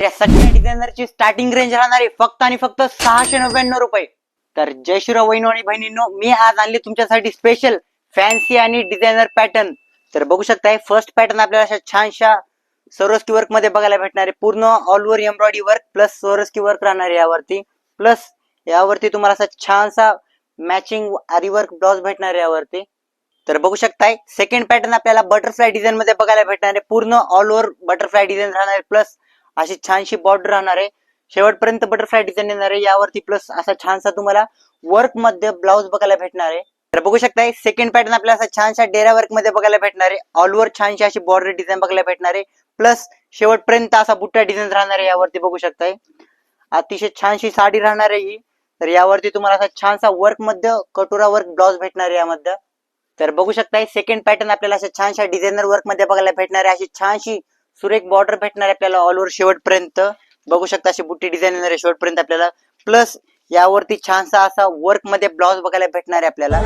या सगळ्या डिझायनरची starting range राहणार आहे फक्त आणि फक्त 699 रुपये. तर जय शिवराय वहिनो आणि बहिणींनो, मी आज आणले तुमच्यासाठी स्पेशल फॅन्सी आणि डिझायनर पॅटर्न. तर बघू शकताय फर्स्ट पॅटर्न आपल्याला अशा छानशा सोरोस्की वर्क मध्ये बघायला भेटणार आहे. पूर्ण all over embroidery work plus Swarovski work राहणार आहे यावरती. प्लस यावरती तुम्हाला असा छानसा मॅचिंग आरी वर्क ब्लाउज भेटणार आहे यावरती. तर बघू शकताय सेकंड पॅटर्न आपल्याला बटरफ्लाय डिझाईन मध्ये बघायला भेटणार आहे. पूर्ण ऑल ओव्हर बटरफ्लाय डिझाईन राहणार आहे प्लस अशी छानशी बॉर्डर राहणार आहे. शेवटपर्यंत बटरफ्लाय डिझाईन येणार आहे यावरती. प्लस असा छानसा तुम्हाला वर्क मध्ये ब्लाउज बघायला भेटणार आहे. तर बघू शकताय सेकंड पॅटर्न आपल्याला असा छानशा डेरा वर्क मध्ये बघायला भेटणार आहे. ऑल ओव्हर छानशी अशी बॉर्डर डिझाईन बघायला भेटणार आहे. प्लस शेवटपर्यंत असा बुट्टा डिझाईन राहणार आहे यावरती. बघू शकताय अतिशय छानशी साडी राहणार आहे ही. तर यावरती तुम्हाला असा छानसा वर्क मध्ये कटोरा वर्क ब्लाउज भेटणार आहे यामध्ये. तर बघू शकताय सेकंड पॅटर्न आपल्याला अशा छानशा डिझायनर वर्क मध्ये बघायला भेटणार आहे. अशी छानशी सुरेख बॉर्डर भेटणार आहे आपल्याला ऑल ओव्हर शेवटपर्यंत. बघू शकता अशी बुट्टी डिझाईन येणार आहे शेवटपर्यंत आपल्याला. प्लस यावरती छानसा असा वर्क मध्ये ब्लाउज बघायला भेटणार आहे आपल्याला.